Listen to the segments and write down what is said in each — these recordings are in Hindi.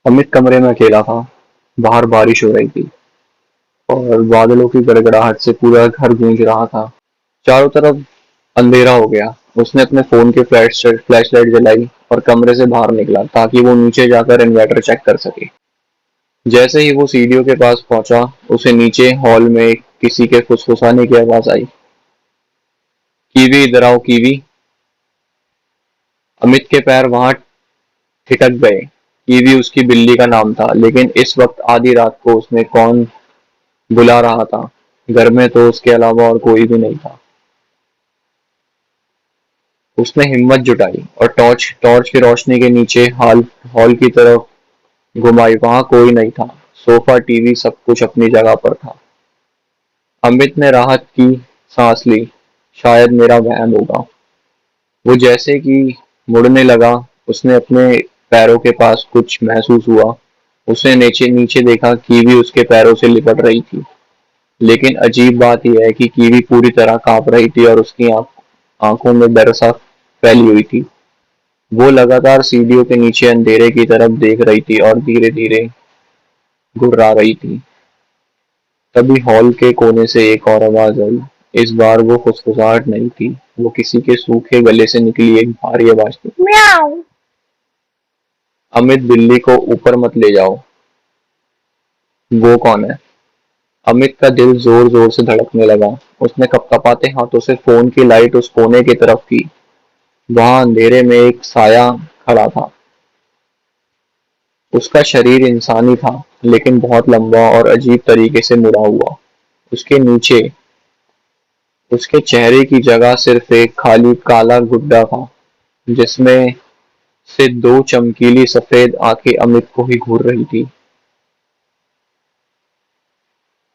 अमित कमरे में अकेला था। बाहर बारिश हो रही थी और बादलों की गड़गड़ाहट से पूरा घर गूंज रहा था। चारों तरफ अंधेरा हो गया। उसने अपने फोन की फ्लैशलाइट जलाई और कमरे से बाहर निकला ताकि वो नीचे जाकर इन्वर्टर चेक कर सके। जैसे ही वो सीढ़ियों के पास पहुंचा, उसे नीचे हॉल में किसी के फुसफुसाने की आवाज आई। कीवी, इधर आओ कीवी। अमित के पैर वहां ठिठक गए। कीवी उसकी बिल्ली का नाम था, लेकिन इस वक्त आधी रात को उसने कौन बुला रहा था? घर में तो उसके अलावा और कोई भी नहीं था। उसने हिम्मत जुटाई और टॉर्च टॉर्च की रोशनी के नीचे हॉल हॉल की तरफ घुमाई। वहां कोई नहीं था। सोफा, टीवी, सब कुछ अपनी जगह पर था। अमित ने राहत की सांस ली। शायद मेरा वहम होगा। वो जैसे कि मुड़ने लगा, उसने अपने पैरों के पास कुछ महसूस हुआ। उसने नीचे नीचे देखा। कीवी उसके पैरों से लिपट रही थी। लेकिन अजीब बात यह है कि कीवी पूरी तरह कांप रही थी और उसकी आंखों में डर सा फैली हुई थी। वो लगातार सीढ़ियों के नीचे अंधेरे की तरफ देख रही थी और धीरे धीरे घुर्रा रही थी। तभी हॉल के कोने से एक और आवाज आई। इस बार वो फुसफुसाहट नहीं थी, वो किसी के सूखे गले से निकली एक भारी आवाज थी। म्याऊ। अमित, बिल्ली को ऊपर मत ले जाओ। वो कौन है? अमित का दिल जोर जोर से धड़कने लगा। उसने कपकपाते हाथों से फोन की लाइट उस कोने की तरफ की। वहां अंधेरे में एक साया खड़ा था। उसका शरीर इंसानी था, लेकिन बहुत लंबा और अजीब तरीके से मुड़ा हुआ। उसके नीचे उसके चेहरे की जगह सिर्फ एक खाली काला गुड्डा था, जिसमें से दो चमकीली सफेद आंखें अमित को ही घूर रही थी।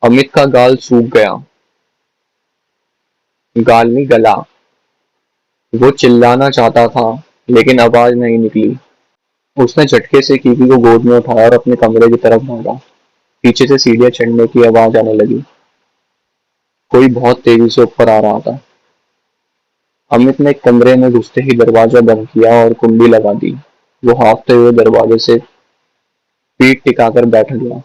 अमित का गाल सूख गया। गाल नहीं, गला। वो चिल्लाना चाहता था, लेकिन आवाज नहीं निकली। उसने झटके से कीवी को गोद में उठाया और अपने कमरे की तरफ भागा। पीछे से सीढ़ियां चढ़ने की आवाज आने लगी। कोई बहुत तेजी से ऊपर आ रहा था। अमित ने कमरे में घुसते ही दरवाजा बंद किया और कुंडी लगा दी। वो हाँफते हुए दरवाजे से पीठ टिकाकर बैठ गया।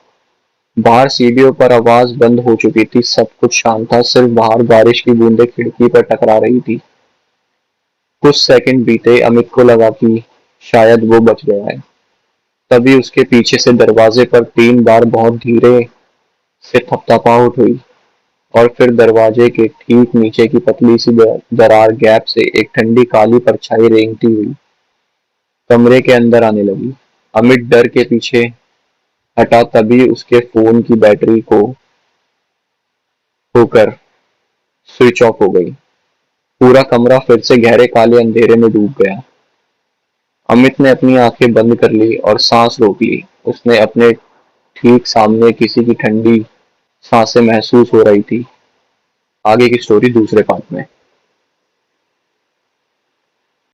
बाहर सीढ़ियों पर आवाज बंद हो चुकी थी। सब कुछ शांत था। सिर्फ बाहर बारिश की बूंदें खिड़की पर टकरा रही थी। कुछ सेकंड बीते। अमित को लगा कि शायद वो बच गया है। तभी उसके पीछे से दरवाजे पर 3 बार बहुत धीरे से थपथपाहट हुई और फिर दरवाजे के ठीक नीचे की पतली सी दरार गैप से एक ठंडी काली परछाई रेंगती हुई कमरे के अंदर आने लगी। अमित डर के पीछे हटा। तभी उसके फोन की बैटरी को होकर स्विच ऑफ हो गई। पूरा कमरा फिर से गहरे काले अंधेरे में डूब गया। अमित ने अपनी आंखें बंद कर ली और सांस रोक ली। उसने अपने ठीक सामने किसी की ठंडी सांसें महसूस हो रही थी। आगे की स्टोरी दूसरे पार्ट में।